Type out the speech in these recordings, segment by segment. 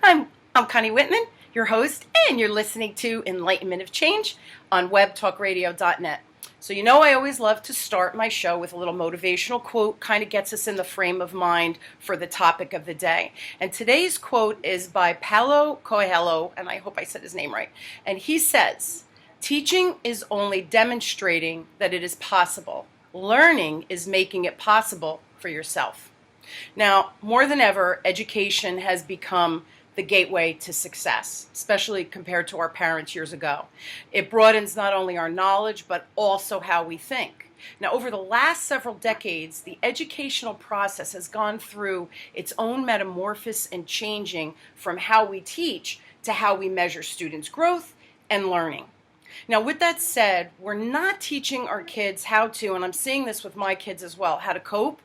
I'm Connie Whitman, your host, and you're listening to Enlightenment of Change on webtalkradio.net. So you know I always love to start my show with a little motivational quote, kind of gets us in the frame of mind for the topic of the day. And today's quote is by Paulo Cohelho, and I hope I said his name right. And he says, "Teaching is only demonstrating that it is possible. Learning is making it possible for yourself." Now, more than ever, education has become the gateway to success, especially compared to our parents years ago. It broadens not only our knowledge, but also how we think. Now, over the last several decades, the educational process has gone through its own metamorphosis and changing from how we teach to how we measure students' growth and learning. Now, with that said, we're not teaching our kids how to, and I'm seeing this with my kids as well, how to cope.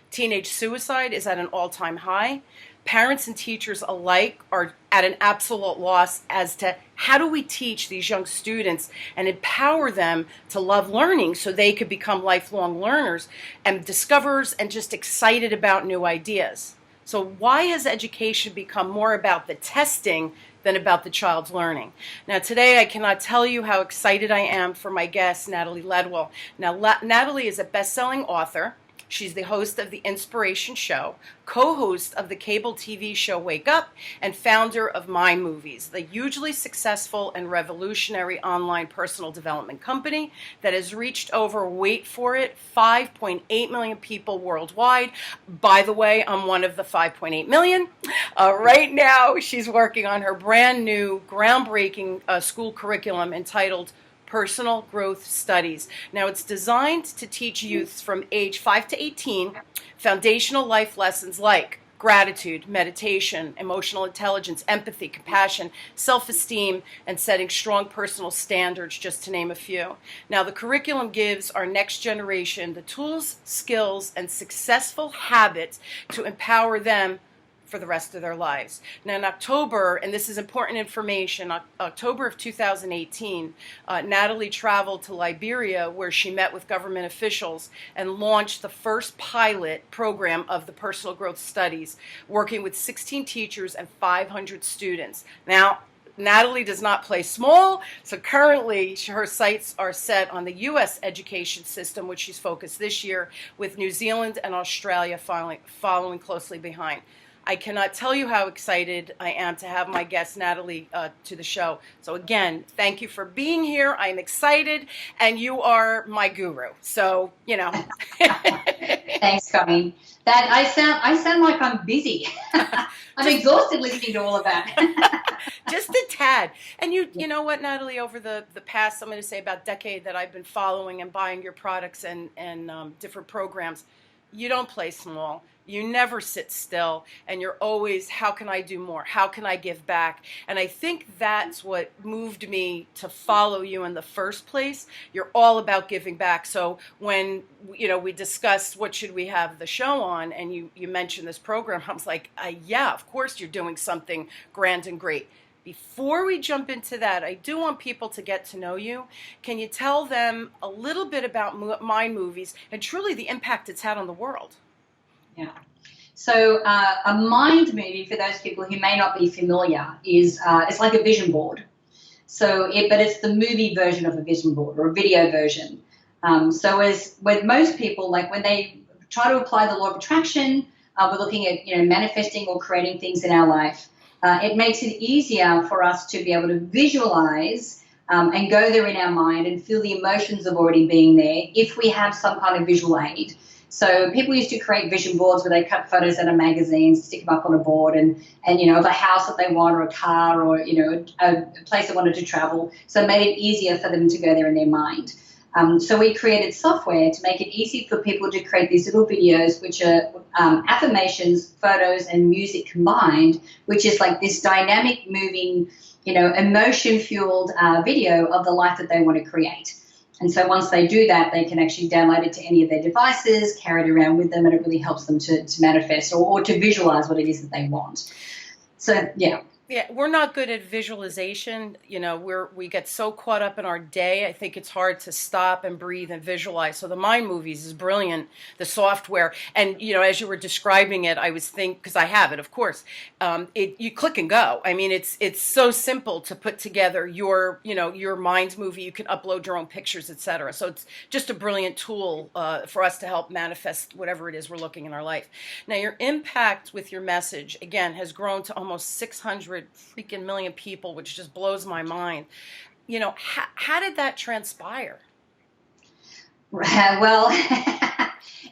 Teenage suicide is at an all-time high. Parents and teachers alike are at an absolute loss as to how do we teach these young students and empower them to love learning so they could become lifelong learners and discoverers and just excited about new ideas. So why has education become more about the testing than about the child's learning? Now, today I cannot tell you how excited I am for my guest, Natalie Ledwell. Now, Natalie is a best-selling author. She's the host of The Inspiration Show, co-host of the cable TV show Wake Up, and founder of My Movies, the hugely successful and revolutionary online personal development company that has reached over, wait for it, 5.8 million people worldwide. By the way, I'm one of the 5.8 million. Right now, she's working on her brand new, groundbreaking school curriculum entitled Personal Growth Studies. Now, it's designed to teach youths from age 5 to 18 foundational life lessons like gratitude, meditation, emotional intelligence, empathy, compassion, self-esteem, and setting strong personal standards, just to name a few. Now, the curriculum gives our next generation the tools, skills, and successful habits to empower them for the rest of their lives. Now, in October, and this is important information, October of 2018, Natalie traveled to Liberia where she met with government officials and launched the first pilot program of the Personal Growth Studies, working with 16 teachers and 500 students. Now, Natalie does not play small, so currently her sights are set on the U.S. education system, which she's focused this year, with New Zealand and Australia following closely behind. I cannot tell you how excited I am to have my guest, Natalie, to the show. So again, thank you for being here. I'm excited, and you are my guru. So, you know. Thanks, Connie. That I sound like I'm busy. I'm exhausted listening to all of that. Just a tad. And you know what, Natalie, over the past, I'm going to say about decade that I've been following and buying your products and different programs, you don't play small. You never sit still, and you're always, how can I do more? How can I give back? And I think that's what moved me to follow you in the first place. You're all about giving back. So when, we discussed what should we have the show on, and you mentioned this program, I was like, yeah, of course you're doing something grand and great. Before we jump into that, I do want people to get to know you. Can you tell them a little bit about My Movies and truly the impact it's had on the world? Yeah. So a mind movie, for those people who may not be familiar, is it's like a vision board. But it's the movie version of a vision board or a video version. So as with most people, like when they try to apply the law of attraction, we're looking at manifesting or creating things in our life. It makes it easier for us to be able to visualize and go there in our mind and feel the emotions of already being there if we have some kind of visual aid. So people used to create vision boards where they cut photos out of magazines, stick them up on a board, and of a house that they want or a car or a place they wanted to travel. So it made it easier for them to go there in their mind. So we created software to make it easy for people to create these little videos, which are affirmations, photos, and music combined, which is like this dynamic, moving, emotion-fueled video of the life that they want to create. And so once they do that, they can actually download it to any of their devices, carry it around with them, and it really helps them to manifest or to visualize what it is that they want. So, yeah. Yeah, we're not good at visualization. You know, we get so caught up in our day. I think it's hard to stop and breathe and visualize. So the mind movies is brilliant. The software, and you know, as you were describing it, I was thinking, because I have it, of course. You click and go. I mean, it's so simple to put together your, you know, your mind movie. You can upload your own pictures, etc. So it's just a brilliant tool for us to help manifest whatever it is we're looking in our life. Now, your impact with your message again has grown to almost 600 freaking million people, which just blows my mind. You know, how did that transpire? Well,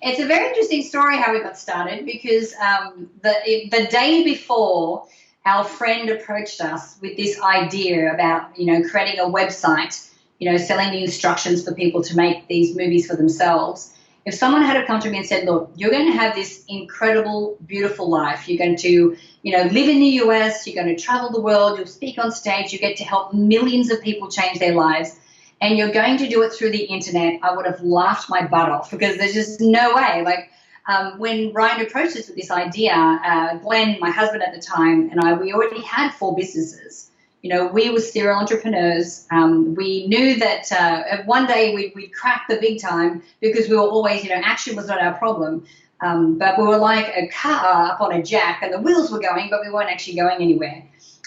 it's a very interesting story how we got started because the day before, our friend approached us with this idea about, you know, creating a website, you know, selling the instructions for people to make these movies for themselves. If someone had come to me and said, look, you're going to have this incredible, beautiful life. You're going to, you know, live in the US, you're going to travel the world, you'll speak on stage, you get to help millions of people change their lives, and you're going to do it through the internet, I would have laughed my butt off because there's just no way. Like when Ryan approached us with this idea, Glenn, my husband at the time, and I, we already had 4 businesses. You know, we were serial entrepreneurs. We knew that one day we'd crack the big time because we were always, you know, action was not our problem. But we were like a car up on a jack and the wheels were going, but we weren't actually going anywhere.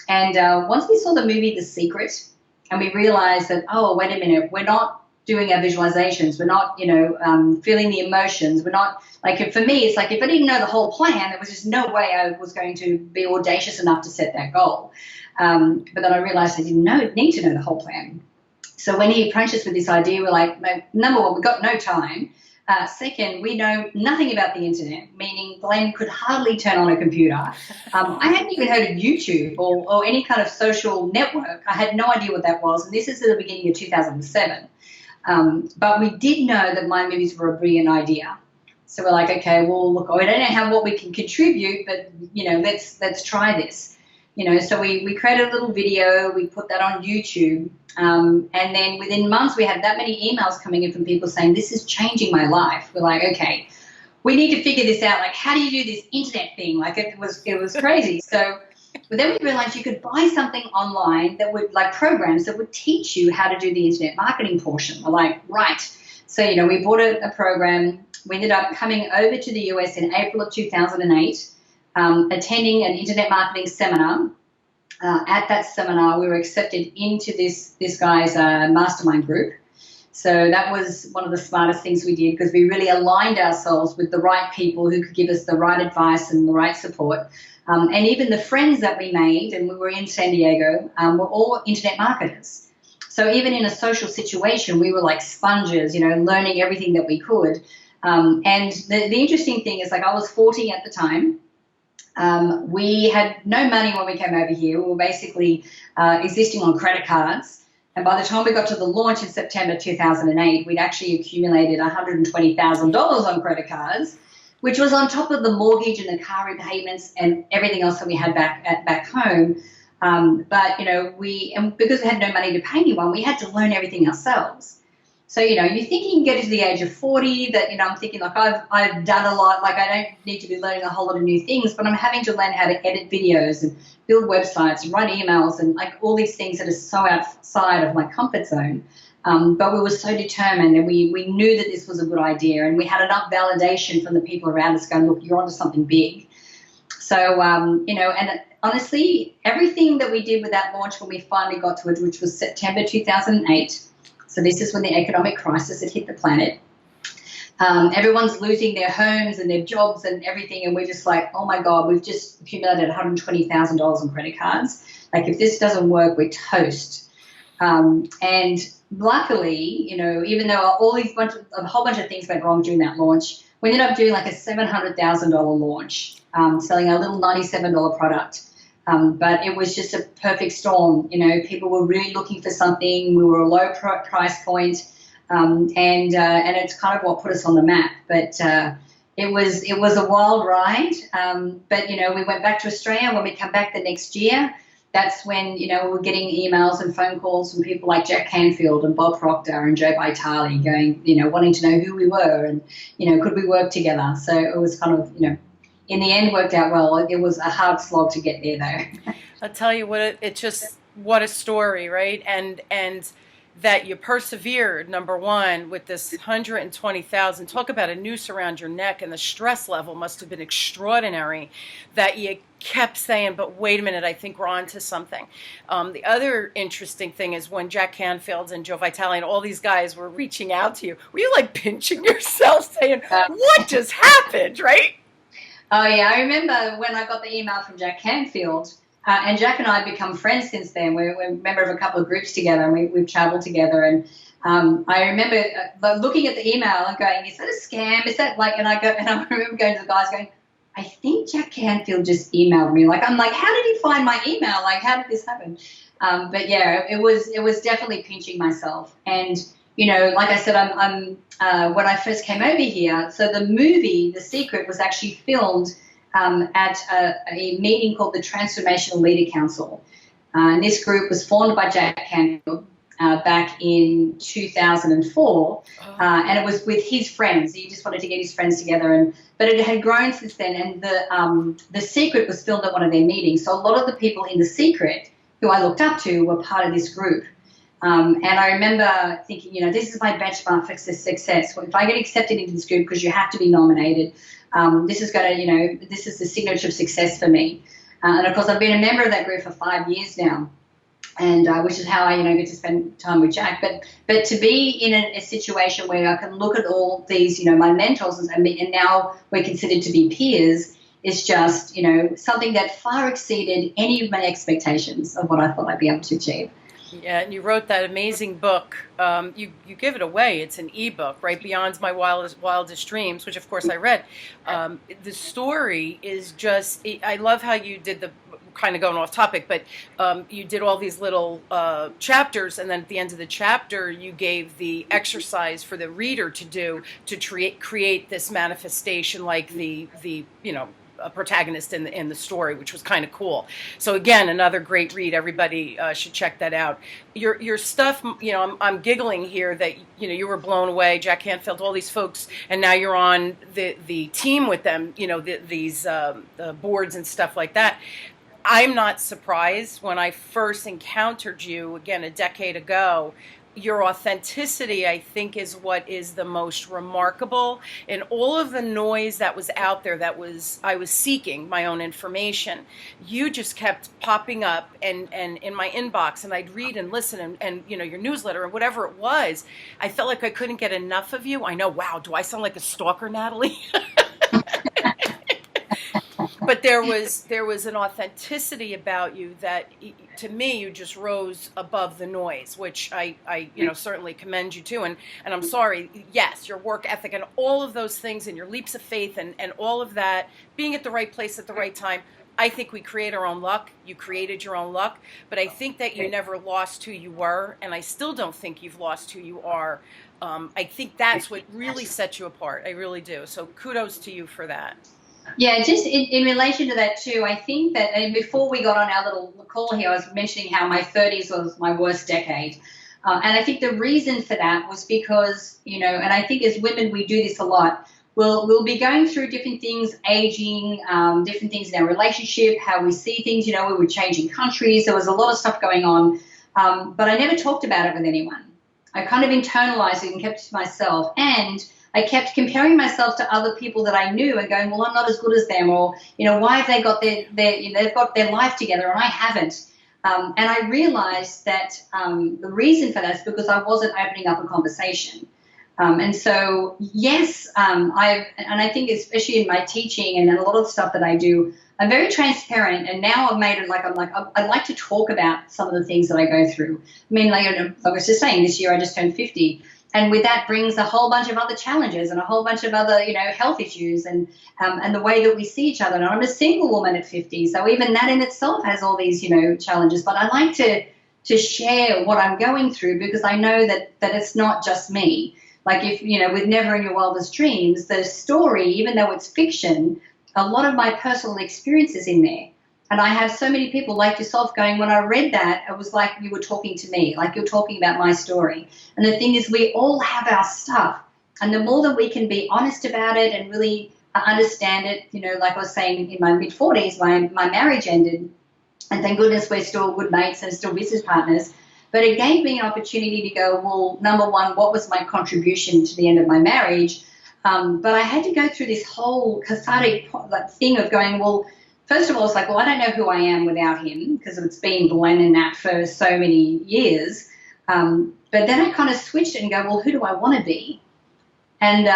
And once we saw the movie The Secret and we realized that, oh, wait a minute, we're not doing our visualizations. We're not, you know, feeling the emotions. We're not, like, for me, it's like if I didn't know the whole plan, there was just no way I was going to be audacious enough to set that goal. But then I realized I didn't need to know the whole plan. So when he approached us with this idea, we're like, number one, we've got no time. Second, we know nothing about the internet, meaning Glenn could hardly turn on a computer. I hadn't even heard of YouTube or any kind of social network. I had no idea what that was. And this is at the beginning of 2007. But we did know that mind movies were a brilliant idea. So we're like, okay, well, look, I don't know what we can contribute, but, you know, let's try this. You know, so we created a little video, we put that on YouTube, and then within months we had that many emails coming in from people saying, this is changing my life. We're like, okay, we need to figure this out. Like, how do you do this internet thing? Like, it was crazy. So but then we realized you could buy something online that would, like programs that would teach you how to do the internet marketing portion. We're like, right. So, you know, we bought a program. We ended up coming over to the US in April of 2008. Attending an internet marketing seminar. At that seminar, we were accepted into this guy's mastermind group. So that was one of the smartest things we did because we really aligned ourselves with the right people who could give us the right advice and the right support. And even the friends that we made, and we were in San Diego, were all internet marketers. So even in a social situation, we were like sponges, you know, learning everything that we could. And the interesting thing is, like, I was 40 at the time. We had no money when we came over here. We were basically existing on credit cards. And by the time we got to the launch in September 2008, we'd actually accumulated $120,000 on credit cards, which was on top of the mortgage and the car repayments and everything else that we had back home. But, you know, because we had no money to pay anyone, we had to learn everything ourselves. So, you know, you think you can get to the age of 40 that, you know, I'm thinking like I've done a lot, like I don't need to be learning a whole lot of new things, but I'm having to learn how to edit videos and build websites and write emails and like all these things that are so outside of my comfort zone. But we were so determined and we knew that this was a good idea and we had enough validation from the people around us going, look, you're onto something big. So, you know, and honestly, everything that we did with that launch when we finally got to it, which was September 2008, so this is when the economic crisis had hit the planet. Everyone's losing their homes and their jobs and everything, and we're just like, oh my God, we've just accumulated $120,000 on credit cards. Like, if this doesn't work, we're toast. And luckily, you know, even though a whole bunch of things went wrong during that launch, we ended up doing like a $700,000 launch, selling a little $97 product. But it was just a perfect storm. You know, people were really looking for something. We were a low price point, and it's kind of what put us on the map. But it was a wild ride. But you know, we went back to Australia. When we come back the next year, that's when, you know, we were getting emails and phone calls from people like Jack Canfield and Bob Proctor and Joe Vitale going, you know, wanting to know who we were and, you know, could we work together. So it was kind of, you know, in the end worked out well. It was a hard slog to get there, though. I'll tell you what, what a story, right? And that you persevered, number one, with this 120,000. Talk about a noose around your neck, and the stress level must have been extraordinary, that you kept saying, but wait a minute, I think we're on to something. The other interesting thing is when Jack Canfield and Joe Vitale and all these guys were reaching out to you, were you like pinching yourself saying, what just happened, right? Oh, yeah. I remember when I got the email from Jack Canfield, and Jack and I have become friends since then. We're a member of a couple of groups together, and we've traveled together. And I remember looking at the email and going, "Is that a scam? Is that like?" And I remember going to the guys going, "I think Jack Canfield just emailed me." I'm like, "How did he find my email? Like, how did this happen?" But yeah, it was definitely pinching myself. And like I said, I'm when I first came over here. So the movie, The Secret, was actually filmed at a meeting called the Transformational Leader Council. And this group was formed by Jack Canfield back in 2004, and it was with his friends. He just wanted to get his friends together, but it had grown since then. And the Secret was filmed at one of their meetings. So a lot of the people in The Secret who I looked up to were part of this group. And I remember thinking, this is my benchmark for success. Well, if I get accepted into this group, because you have to be nominated, this is going to, this is the signature of success for me. And of course, I've been a member of that group for 5 years now, and which is how I, get to spend time with Jack. But to be in a situation where I can look at all these, my mentors, and now we're considered to be peers, is just, something that far exceeded any of my expectations of what I thought I'd be able to achieve. Yeah, and you wrote that amazing book. You give it away. It's an ebook, right? Beyond My Wildest Dreams, which of course I read. The story is just, I love how you did the, kind of going off topic, but you did all these little chapters, and then at the end of the chapter, you gave the exercise for the reader to do to create this manifestation, like the a protagonist in the story, which was kind of cool. So again, another great read. Everybody should check that out. Your stuff, I'm giggling here that you were blown away. Jack Canfield, all these folks, and now you're on the team with them. These boards and stuff like that. I'm not surprised. When I first encountered you again a decade ago, your authenticity, I think, is what is the most remarkable. In all of the noise that was out there, I was seeking my own information, you just kept popping up and in my inbox, and I'd read and listen, and your newsletter and whatever it was. I felt like I couldn't get enough of you. I know, wow, do I sound like a stalker, Natalie? But there was an authenticity about you that, to me, you just rose above the noise, which I certainly commend you to. And I'm sorry, yes, your work ethic and all of those things, and your leaps of faith and all of that, being at the right place at the right time. I think we create our own luck. You created your own luck, but I think that you never lost who you were, and I still don't think you've lost who you are. I think that's what really sets you apart. I really do. So kudos to you for that. Yeah, just in relation to that too, I think that, and before we got on our little call here, I was mentioning how my 30s was my worst decade. And I think the reason for that was because, and I think as women we do this a lot, we'll be going through different things, aging, different things in our relationship, how we see things, we were changing countries, there was a lot of stuff going on, but I never talked about it with anyone. I kind of internalized it and kept it to myself, and I kept comparing myself to other people that I knew and going, well, I'm not as good as them, or, why have they got they've got their life together and I haven't. And I realized that the reason for that is because I wasn't opening up a conversation. And so, yes, I think especially in my teaching and a lot of the stuff that I do, I'm very transparent, and now I've made it I'd like to talk about some of the things that I go through. I mean, like I was just saying, this year I just turned 50. And with that brings a whole bunch of other challenges and a whole bunch of other, health issues and the way that we see each other. And I'm a single woman at 50, so even that in itself has all these, challenges. But I like to share what I'm going through, because I know that it's not just me. Like if, with Never in Your Wildest Dreams, the story, even though it's fiction, a lot of my personal experiences in there. And I have so many people like yourself going, when I read that, it was like you were talking to me, like you're talking about my story. And the thing is, we all have our stuff. And the more that we can be honest about it and really I understand it. You know, like I was saying, in my mid-40s, my marriage ended, and thank goodness we're still good mates and still business partners. But it gave me an opportunity to go, well, number one, what was my contribution to the end of my marriage? But I had to go through this whole cathartic thing of going, well, first of all, it's like, well, I don't know who I am without him, because it's been Glenn and Nat for so many years. But then I kind of switched it and go, well, who do I want to be? So then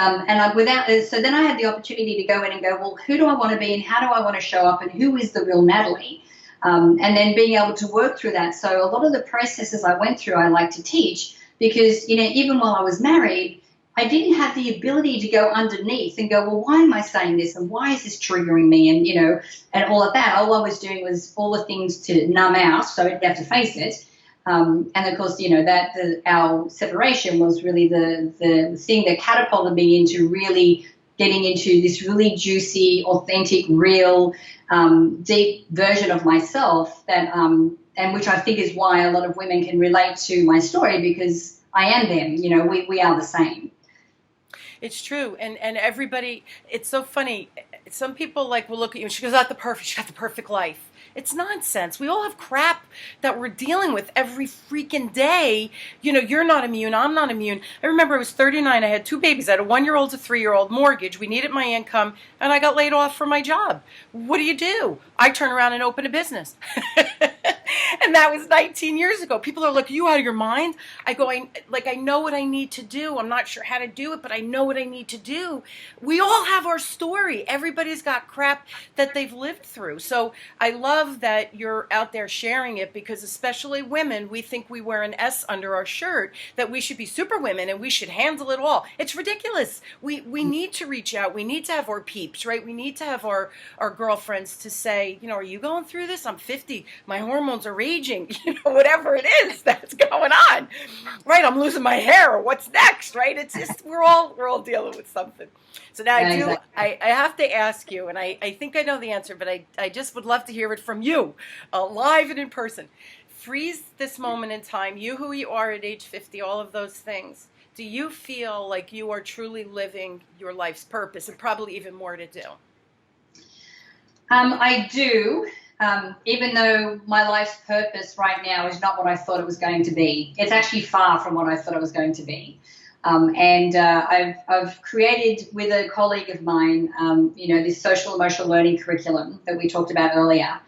I had the opportunity to go in and go, well, who do I want to be and how do I want to show up and who is the real Natalie? And then being able to work through that. So a lot of the processes I went through, I like to teach because, you know, even while I was married, I didn't have the ability to go underneath and go, well, why am I saying this and why is this triggering me? And, you know, and all of that. All I was doing was all the things to numb out so I didn't have to face it. And of course, you know, our separation was really the thing that catapulted me into really getting into this really juicy, authentic, real, deep version of myself that, and which I think is why a lot of women can relate to my story, because I am them. You know, we are the same. It's true, and everybody. It's so funny. Some people will look at you and she goes, she got the perfect life. It's nonsense. We all have crap that we're dealing with every freaking day. You know, you're not immune. I'm not immune. I remember I was 39. I had two babies. I had a 1-year-old, a 3-year-old, mortgage. We needed my income, and I got laid off from my job. What do? I turn around and open a business. And that was 19 years ago. People are like, are you out of your mind? I go, I know what I need to do. I'm not sure how to do it, but I know what I need to do. We all have our story. Everybody's got crap that they've lived through. So I love that you're out there sharing it, because especially women, we think we wear an S under our shirt, that we should be super women and we should handle it all. It's ridiculous. We need to reach out. We need to have our peeps, right? We need to have our girlfriends to say, you know, are you going through this? I'm 50. My hormones are raging. You know, whatever it is that's going on, right? I'm losing my hair, or what's next, right? It's just we're all dealing with something. So now I have to ask you, and I think I know the answer, but I just would love to hear it from you, live and in person. Freeze this moment in time, you who you are at age 50, all of those things. Do you feel like you are truly living your life's purpose, and probably even more to do? I do. Even though my life's purpose right now is not what I thought it was going to be. It's actually far from what I thought it was going to be. I've created with a colleague of mine, you know, this social emotional learning curriculum that we talked about earlier.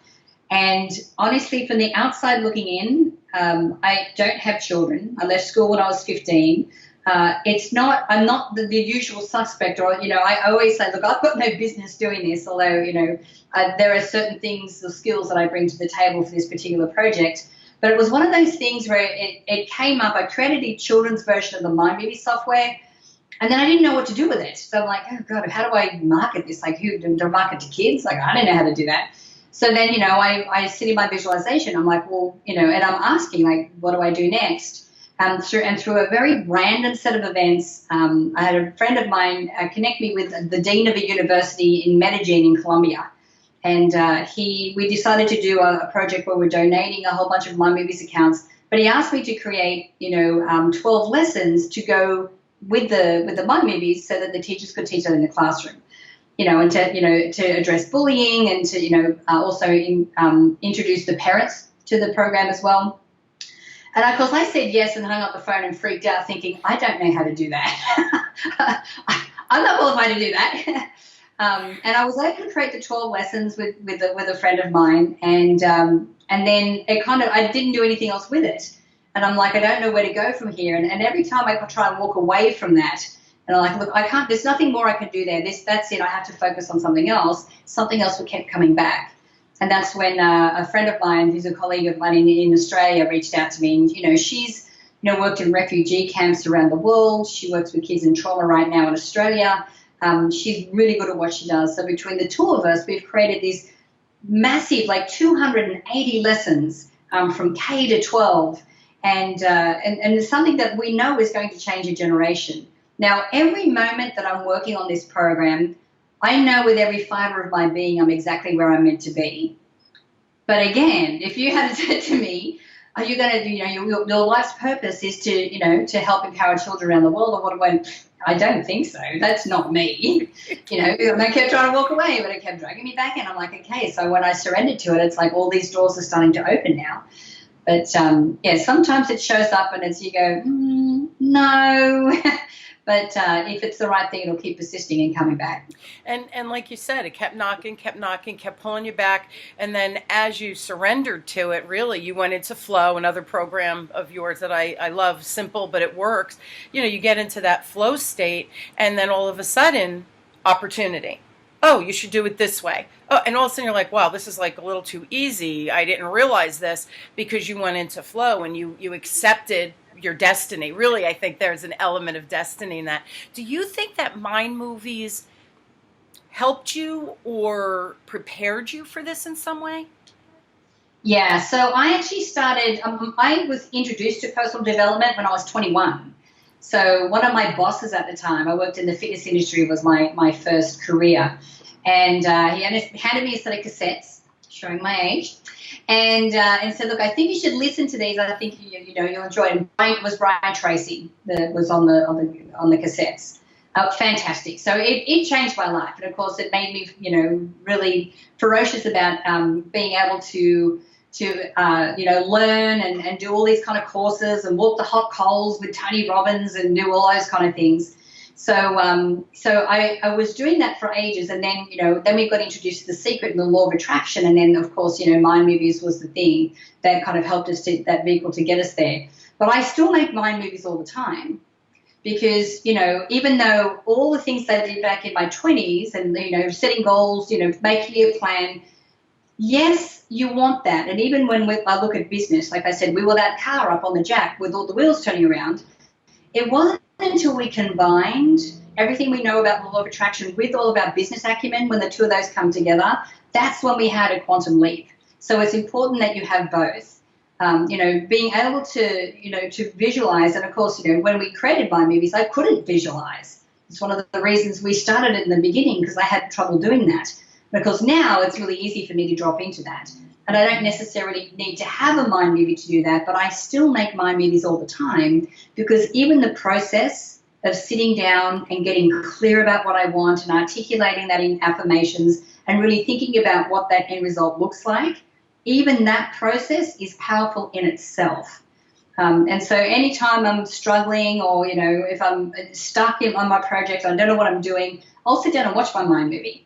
And honestly, from the outside looking in, I don't have children. I left school when I was 15. I'm not the usual suspect, or, you know, I always say, look, I've got no business doing this, although, you know, there are certain things, the skills that I bring to the table for this particular project. But it was one of those things where it came up. I created a children's version of the MindBaby software, and then I didn't know what to do with it. So I'm like, oh, God, how do I market this? Like, who do I market to kids? Like, I don't know how to do that. So then, you know, I sit in my visualization. I'm like, well, you know, and I'm asking, like, what do I do next? Through a very random set of events, I had a friend of mine connect me with the dean of a university in Medellin in Colombia. And we decided to do a project where we're donating a whole bunch of MindBabies accounts. But he asked me to create, you know, 12 lessons to go with the MindBabies so that the teachers could teach that in the classroom. You know, and to address bullying, and to, you know, also introduce the parents to the program as well. And of course I said yes and hung up the phone and freaked out, thinking, I don't know how to do that. I'm not qualified to do that. And I was able to create the 12 lessons with a friend of mine, and then I didn't do anything else with it. And I'm like, I don't know where to go from here. And every time I try and walk away from that, and I'm like, look, I can't. There's nothing more I can do there. That's it. I have to focus on something else. Something else kept coming back. And that's when a friend of mine, who's a colleague of mine in Australia, reached out to me. And, you know, she's, you know, worked in refugee camps around the world. She works with kids in trauma right now in Australia. She's really good at what she does. So between the two of us, we've created these massive, like 280 lessons from K to 12. And it's something that we know is going to change a generation. Now, every moment that I'm working on this program, I know with every fiber of my being I'm exactly where I'm meant to be. But again, if you had said to me, are you going to, your life's purpose is to, to help empower children around the world? Or what? I went, I don't think so. That's not me. And I kept trying to walk away, but it kept dragging me back in. I'm like, okay. So when I surrendered to it, it's like all these doors are starting to open now. But sometimes it shows up and it's, you go, no. But if it's the right thing, it'll keep persisting and coming back. And like you said, it kept knocking, kept pulling you back. And then as you surrendered to it, really, you went into flow, another program of yours that I love, simple, but it works. You get into that flow state, and then all of a sudden, opportunity. Oh, you should do it this way. Oh, and all of a sudden you're like, wow, this is like a little too easy. I didn't realize this, because you went into flow and you accepted your destiny. Really, I think there's an element of destiny in that. Do you think that mind movies helped you or prepared you for this in some way? Yeah, so I actually started, I was introduced to personal development when I was 21. So one of my bosses at the time, I worked in the fitness industry, was my first career. And he handed me a set of cassettes, showing my age, and said, look, I think you should listen to these. I think you'll enjoy it. And it was Brian Tracy that was on the cassettes. Fantastic. So it changed my life, and of course it made me really ferocious about being able to learn and do all these kind of courses and walk the hot coals with Tony Robbins and do all those kind of things. So I was doing that for ages, and then then we got introduced to The Secret and the Law of Attraction, and then of course mind movies was the thing that kind of helped us to that vehicle to get us there. But I still make mind movies all the time, because even though all the things I did back in my 20s and setting goals, making a plan, yes, you want that. And even when I look at business, like I said, we were that car up on the jack with all the wheels turning around. It wasn't until we combined everything we know about the law of attraction with all of our business acumen, when the two of those come together, that's when we had a quantum leap. So it's important that you have both. Being able to visualize. And of course, when we created my movies, I couldn't visualize. It's one of the reasons we started it in the beginning, because I had trouble doing that. Because now it's really easy for me to drop into that. And I don't necessarily need to have a mind movie to do that, but I still make mind movies all the time, because even the process of sitting down and getting clear about what I want and articulating that in affirmations and really thinking about what that end result looks like, even that process is powerful in itself. And so anytime I'm struggling, or, if I'm stuck on my project, I don't know what I'm doing, I'll sit down and watch my mind movie,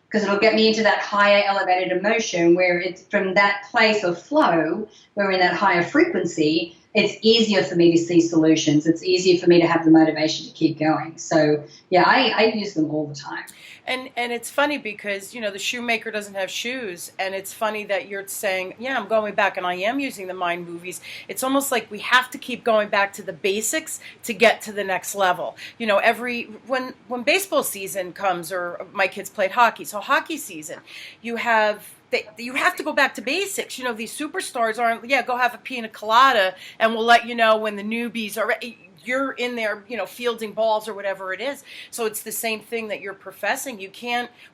because it'll get me into that higher elevated emotion, where it's from that place of flow, where in that higher frequency, it's easier for me to see solutions. It's easier for me to have the motivation to keep going. So, yeah, I use them all the time. And it's funny because, the shoemaker doesn't have shoes. And it's funny that you're saying, yeah, I'm going back and I am using the mind movies. It's almost like we have to keep going back to the basics to get to the next level. When baseball season comes, or my kids played hockey, so hockey season, you have to go back to basics. These superstars aren't, go have a pina colada and we'll let you know when the newbies are you're in there, fielding balls or whatever it is. So it's the same thing that you're professing.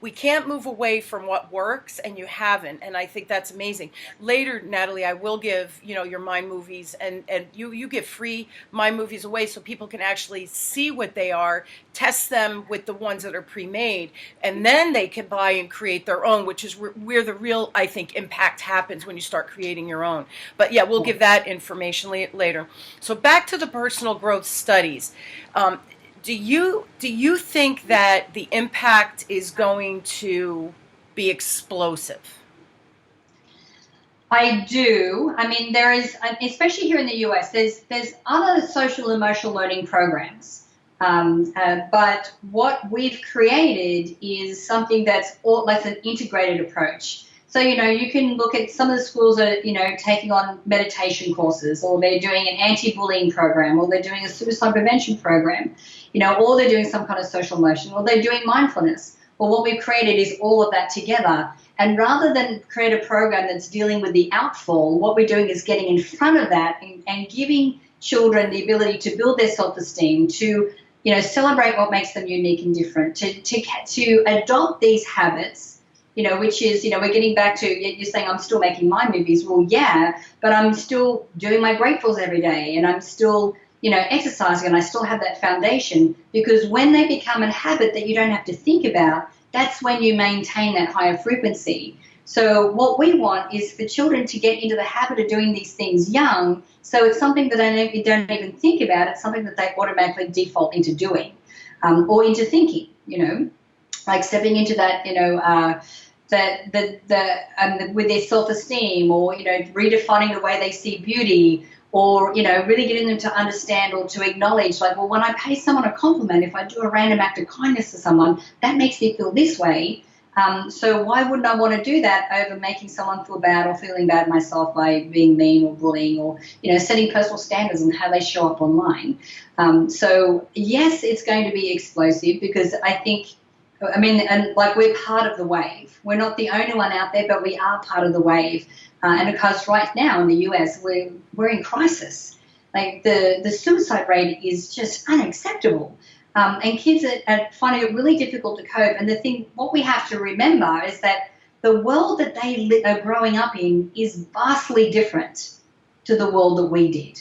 We can't move away from what works, and you haven't. And I think that's amazing. Later, Natalie, I will give, your mind movies, and you give free mind movies away so people can actually see what they are, test them with the ones that are pre-made, and then they can buy and create their own, which is where the real, I think, impact happens, when you start creating your own. But yeah, we'll give that information later. So back to the personal growth studies. Do you think that the impact is going to be explosive? I do. I mean, there is, especially here in the US, there's other social emotional learning programs. But what we've created is something that's an integrated approach. So, you can look at some of the schools are, taking on meditation courses, or they're doing an anti-bullying program, or they're doing a suicide prevention program, or they're doing some kind of social motion, or they're doing mindfulness. Well, what we've created is all of that together. And rather than create a program that's dealing with the outfall, what we're doing is getting in front of that and giving children the ability to build their self-esteem, to, celebrate what makes them unique and different, to adopt these habits which is, we're getting back to, you're saying I'm still making my movies. Well, yeah, but I'm still doing my gratefuls every day, and I'm still, exercising, and I still have that foundation, because when they become a habit that you don't have to think about, that's when you maintain that higher frequency. So what we want is for children to get into the habit of doing these things young, so it's something that they don't even think about. It's something that they automatically default into doing, or into thinking, like stepping into that, with their self-esteem, or, redefining the way they see beauty, or, really getting them to understand or to acknowledge, like, well, when I pay someone a compliment, if I do a random act of kindness to someone, that makes me feel this way. So why wouldn't I want to do that over making someone feel bad or feeling bad myself by being mean or bullying, or, setting personal standards on how they show up online. So yes, it's going to be explosive, because and like, we're part of the wave. We're not the only one out there, but we are part of the wave. And because right now in the US, we're in crisis. Like, the suicide rate is just unacceptable. And kids are finding it really difficult to cope. And what we have to remember is that the world that they are growing up in is vastly different to the world that we did.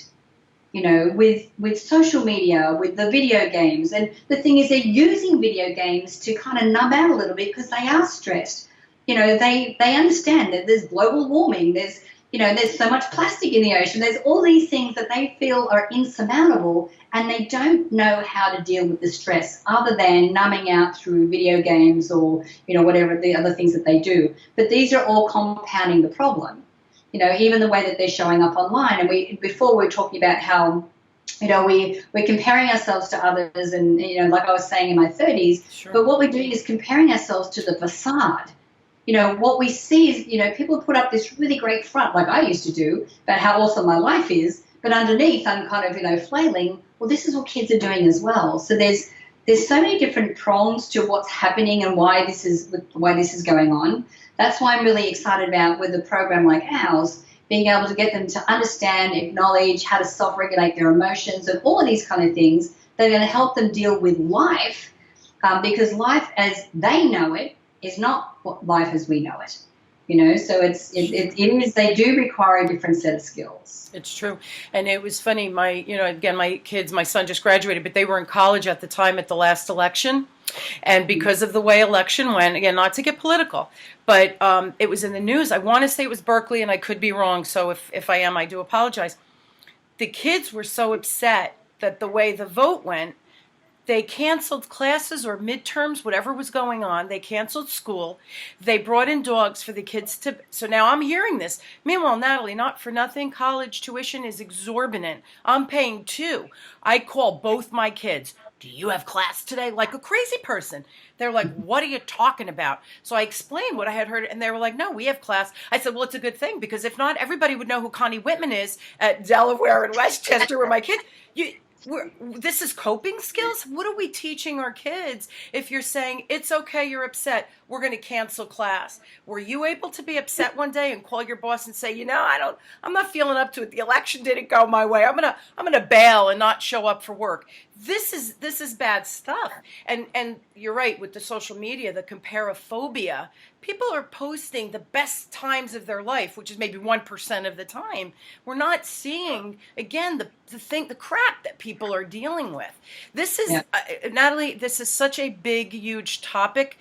With social media, with the video games. And the thing is, they're using video games to kind of numb out a little bit, because they are stressed. They understand that there's global warming, there's so much plastic in the ocean, there's all these things that they feel are insurmountable, and they don't know how to deal with the stress other than numbing out through video games, or, whatever the other things that they do. But these are all compounding the problem. Even the way that they're showing up online. And before we were talking about how, we're comparing ourselves to others, and, like I was saying, in my 30s, sure. But what we're doing is comparing ourselves to the facade. What we see is, people put up this really great front, like I used to do, about how awesome my life is, but underneath I'm kind of, flailing. Well, this is what kids are doing as well. So there's so many different prongs to what's happening and why this is going on. That's why I'm really excited about, with a program like ours, being able to get them to understand, acknowledge how to self-regulate their emotions, and all of these kind of things that are going to help them deal with life, because life as they know it is not what life as we know it. So they do require a different set of skills. It's true. And it was funny, my kids, my son just graduated, but they were in college at the time at the last election. And because of the way election went, again, not to get political, but it was in the news. I want to say it was Berkeley, and I could be wrong. So if I am, I do apologize. The kids were so upset that the way the vote went, they canceled classes or midterms, whatever was going on. They canceled school. They brought in dogs for the kids to... So now I'm hearing this. Meanwhile, Natalie, not for nothing, college tuition is exorbitant. I'm paying too. I call both my kids. Do you have class today? Like a crazy person. They're like, what are you talking about? So I explained what I had heard, and they were like, no, we have class. I said, well, it's a good thing, because if not, everybody would know who Connie Whitman is at Delaware and Westchester, where my kids... This is coping skills? What are we teaching our kids if you're saying, it's okay, you're upset, we're going to cancel class? Were you able to be upset one day and call your boss and say, I'm not feeling up to it. The election didn't go my way. I'm going to bail and not show up for work. This is bad stuff. And you're right, with the social media, the comparaphobia, people are posting the best times of their life, which is maybe 1% of the time. We're not seeing, again, the crap that people are dealing with. This is, Natalie, this is such a big, huge topic.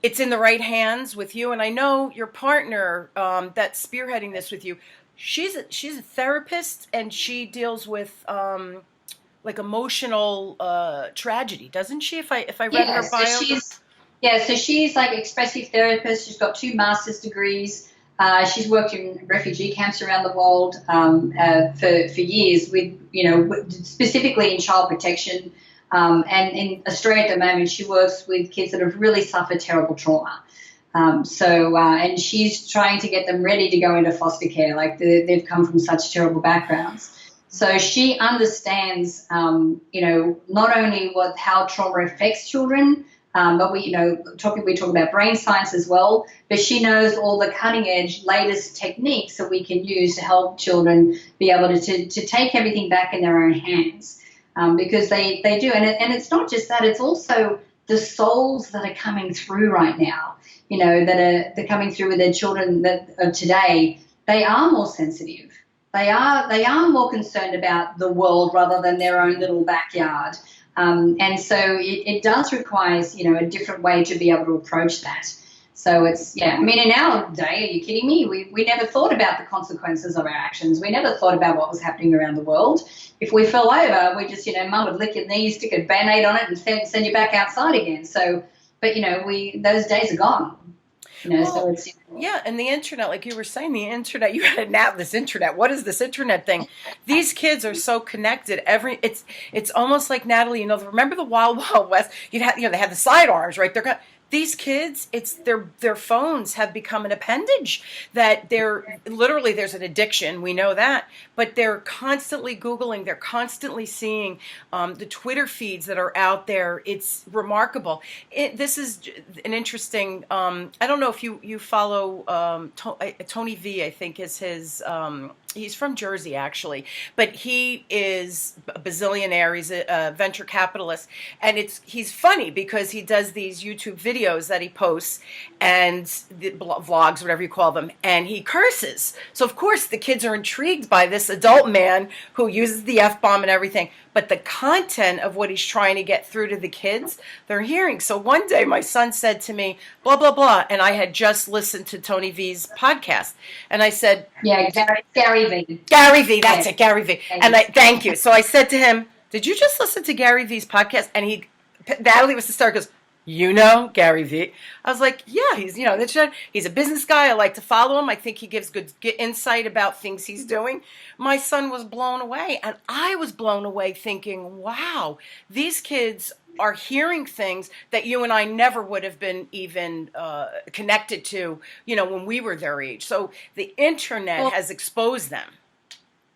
It's in the right hands with you, and I know your partner that's spearheading this with you. She's a therapist, and she deals with like emotional tragedy, doesn't she? If I read her bio. So she's like expressive therapist. She's got 2 master's degrees. She's worked in refugee camps around the world for years, with specifically in child protection. And in Australia at the moment, she works with kids that have really suffered terrible trauma. And she's trying to get them ready to go into foster care. Like, they've come from such terrible backgrounds. So she understands, not only how trauma affects children, but we talk about brain science as well. But she knows all the cutting edge, latest techniques that we can use to help children be able to take everything back in their own hands, because they do. And it's not just that; it's also the souls that are coming through right now, you know, they're coming through with their children that of today, they are more sensitive. They are more concerned about the world rather than their own little backyard. And so it does require, you know, a different way to be able to approach that. So it's, yeah, I mean, in our day, are you kidding me? We never thought about the consequences of our actions. We never thought about what was happening around the world. If we fell over, we just, you know, mum would lick your knee, stick a Band-Aid on it and send you back outside again. So, but, you know, those days are gone. You know, Well, so it's, yeah, and the internet, like you were saying, the internet, you got to nab this internet. What is this internet thing? These kids are so connected. It's almost like, Natalie, you know, remember the Wild Wild West? You'd have, you know, they had the sidearms, right? These kids, it's their phones have become an appendage that they're literally, there's an addiction, we know that, but they're constantly Googling, they're constantly seeing the Twitter feeds that are out there. It's remarkable. This is an interesting, I don't know if you follow Tony V, I think is his, he's from Jersey actually, but he is a bazillionaire. He's a venture capitalist, and he's funny because he does these YouTube videos that he posts and the vlogs, whatever you call them, and he curses. So of course the kids are intrigued by this adult man who uses the F-bomb and everything, but the content of what he's trying to get through to the kids, they're hearing. So one day my son said to me, blah, blah, blah, and I had just listened to Tony V's podcast, and I said, yeah, Gary V. Gary V, that's it, Gary V. And thank you. So I said to him, did you just listen to Gary V's podcast? And Natalie was the star, goes, you know Gary V. I was like, yeah, he's, you know, he's a business guy. I like to follow him. I think he gives good insight about things he's doing. My son was blown away, and I was blown away thinking, wow, these kids are hearing things that you and I never would have been even connected to, you know, when we were their age. So the internet has exposed them.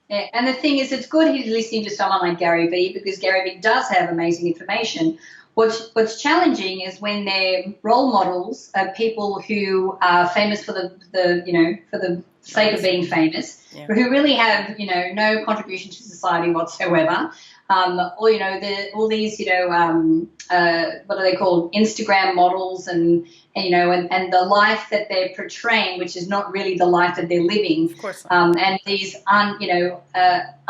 Yeah, and the thing is, it's good he's listening to someone like Gary Vee, because Gary Vee does have amazing information. What's challenging is when their role models are people who are famous for the you know, for the sake of being famous, yeah, who really have, you know, no contribution to society whatsoever. Or, you know, all these, you know, what are they called? Instagram models and you know, and the life that they're portraying, which is not really the life that they're living. Of course not. And these,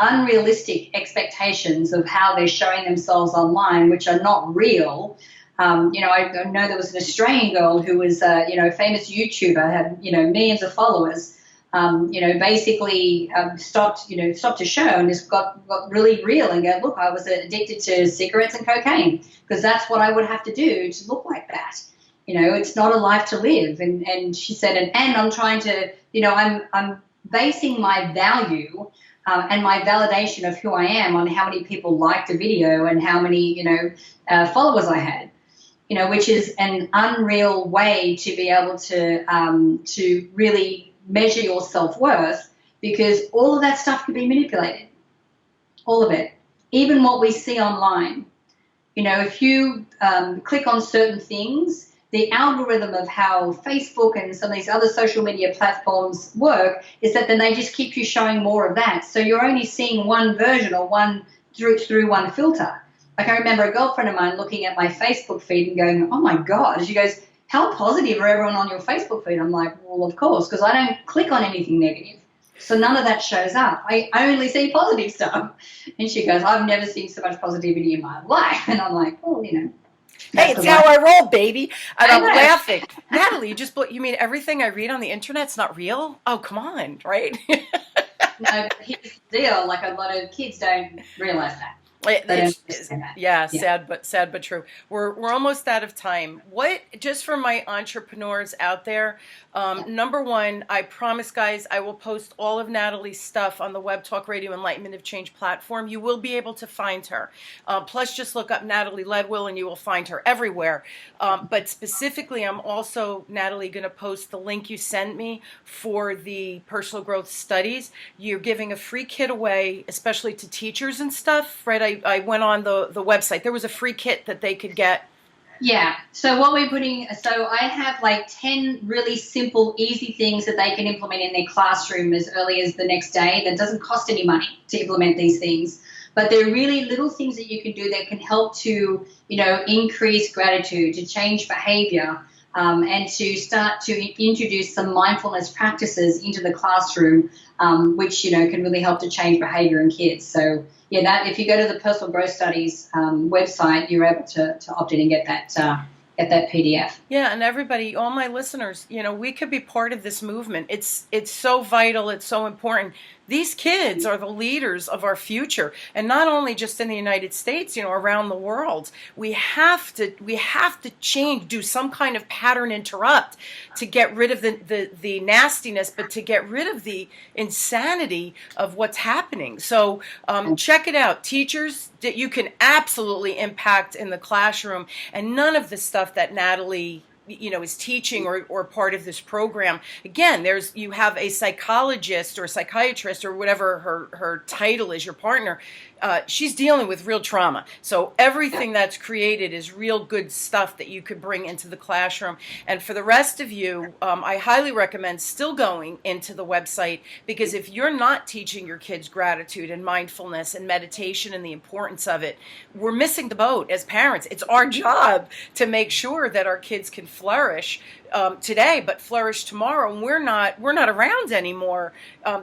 unrealistic expectations of how they're showing themselves online, which are not real. You know, I know there was an Australian girl who was, you know, a famous YouTuber, had, you know, millions of followers. You know, basically stopped a show and just got really real and go, look, I was addicted to cigarettes and cocaine because that's what I would have to do to look like that. You know, it's not a life to live. And she said, and I'm trying to, you know, I'm basing my value and my validation of who I am on how many people liked a video and how many, you know, followers I had. You know, which is an unreal way to be able to really measure your self-worth, because all of that stuff can be manipulated, all of it, even what we see online. You know, if you click on certain things, the algorithm of how Facebook and some of these other social media platforms work is that then they just keep you showing more of that. So you're only seeing one version or one through one filter. Like I remember a girlfriend of mine looking at my Facebook feed and going, oh my God. She goes, how positive are everyone on your Facebook feed? I'm like, well, of course, because I don't click on anything negative. So none of that shows up. I only see positive stuff. And she goes, I've never seen so much positivity in my life. And I'm like, well, you know. Hey, it's how I roll, baby. And I'm laughing. Natalie, you mean everything I read on the internet's not real? Oh, come on, right? No, but here's the deal. Like, a lot of kids don't realize that. Yeah, sad but true. We're almost out of time. What, just for my entrepreneurs out there, number one, I promise, guys, I will post all of Natalie's stuff on the Web Talk Radio Enlightenment of Change platform. You will be able to find her. Plus, just look up Natalie Ledwill and you will find her everywhere. But specifically, I'm also, Natalie, going to post the link you sent me for the personal growth studies. You're giving a free kit away, especially to teachers and stuff, right? I went on the website. There was a free kit that they could get. Yeah. So what we're putting, so I have like 10 really simple, easy things that they can implement in their classroom as early as the next day that doesn't cost any money to implement these things. But there are really little things that you can do that can help to, increase gratitude, to change behavior, and to start to introduce some mindfulness practices into the classroom, which, can really help to change behavior in kids. So, yeah, that if you go to the Personal Growth Studies website, you're able to opt in and get that PDF. Yeah, and everybody, all my listeners, we could be part of this movement. It's so vital. It's so important. These kids are the leaders of our future, and not only just in the United States, around the world. We have to change, do some kind of pattern interrupt to get rid of the nastiness, but to get rid of the insanity of what's happening. So check it out, teachers. That you can absolutely impact in the classroom, and none of the stuff that Natalie is teaching or part of this program. Again, you have a psychologist or psychiatrist or whatever her title is, your partner. She's dealing with real trauma. So everything that's created is real good stuff that you could bring into the classroom. And for the rest of you, I highly recommend still going into the website, because if you're not teaching your kids gratitude and mindfulness and meditation and the importance of it, we're missing the boat as parents. It's our job to make sure that our kids can flourish today, but flourish tomorrow. And we're not around anymore.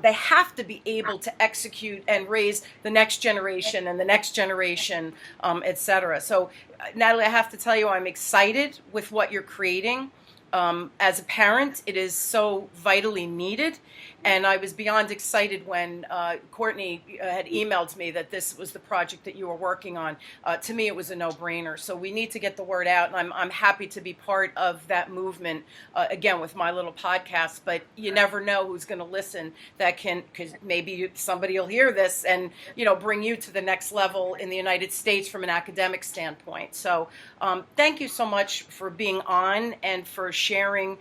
They have to be able to execute and raise the next generation and the next generation, etc. So, Natalie, I have to tell you, I'm excited with what you're creating. As a parent, it is so vitally needed. And I was beyond excited when Courtney had emailed me that this was the project that you were working on. To me, it was a no-brainer. So we need to get the word out, and I'm happy to be part of that movement, again, with my little podcast. But you never know who's going to listen that can, because maybe somebody will hear this and, bring you to the next level in the United States from an academic standpoint. So thank you so much for being on and for sharing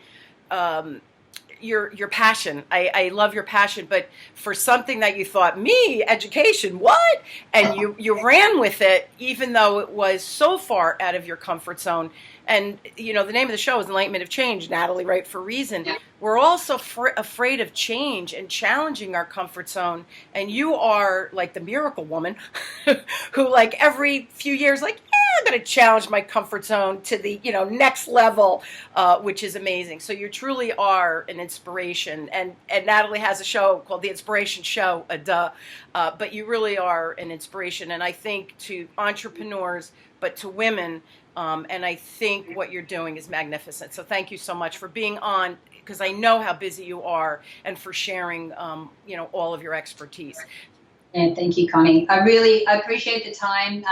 your passion. I love your passion, but for something that you thought, me, education, what? And you ran with it, even though it was so far out of your comfort zone. And, the name of the show is Enlightenment of Change, Natalie, right, for a reason. Yeah. We're also afraid of change and challenging our comfort zone. And you are like the miracle woman who, like, every few years, like, I'm going to challenge my comfort zone to the, next level, which is amazing. So you truly are an inspiration. And Natalie has a show called The Inspiration Show, but you really are an inspiration. And I think to entrepreneurs, but to women, and I think what you're doing is magnificent. So thank you so much for being on, because I know how busy you are, and for sharing, all of your expertise. And thank you, Connie. I appreciate the time.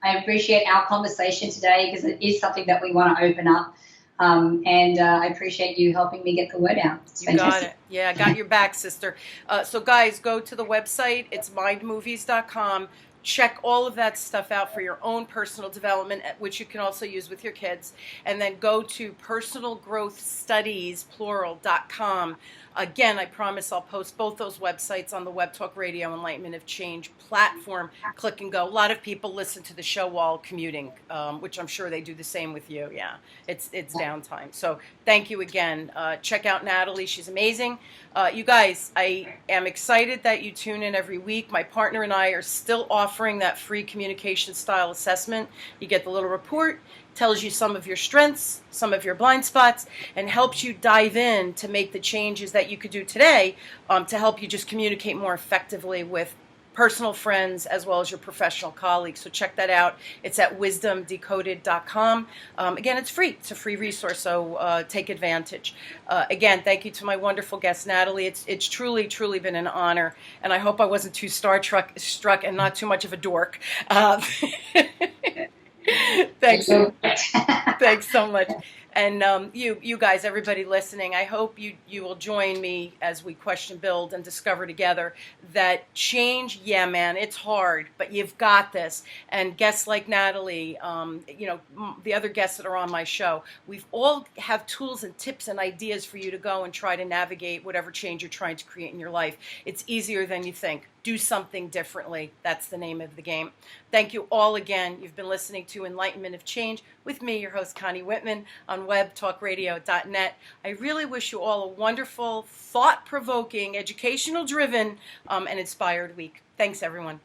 I appreciate our conversation today, because it is something that we want to open up. And I appreciate you helping me get the word out. It's fantastic. Got it. Yeah, I got your back, sister. So guys, go to the website. It's mindmovies.com. Check all of that stuff out for your own personal development, which you can also use with your kids. And then go to personalgrowthstudies.com. Again, I promise I'll post both those websites on the Web Talk Radio Enlightenment of Change platform. Click and go. A lot of people listen to the show while commuting, which I'm sure they do the same with you. Yeah, it's downtime. So thank you again. Check out Natalie. She's amazing. You guys, I am excited that you tune in every week. My partner and I are still offering that free communication style assessment. You get the little report, tells you some of your strengths, some of your blind spots, and helps you dive in to make the changes that you could do today to help you just communicate more effectively with personal friends as well as your professional colleagues. So check that out. It's at wisdomdecoded.com. Again, it's free. It's a free resource, so take advantage. Again, thank you to my wonderful guest, Natalie. It's truly, truly been an honor, and I hope I wasn't too struck and not too much of a dork. Thanks. Thanks so much. And you guys, everybody listening, I hope you will join me as we question, build, and discover together that change, yeah, man, it's hard, but you've got this. And guests like Natalie, the other guests that are on my show, we've all have tools and tips and ideas for you to go and try to navigate whatever change you're trying to create in your life. It's easier than you think. Do something differently. That's the name of the game. Thank you all again. You've been listening to Enlightenment of Change with me, your host, Connie Whitman, on webtalkradio.net. I really wish you all a wonderful, thought-provoking, educational-driven, and inspired week. Thanks, everyone.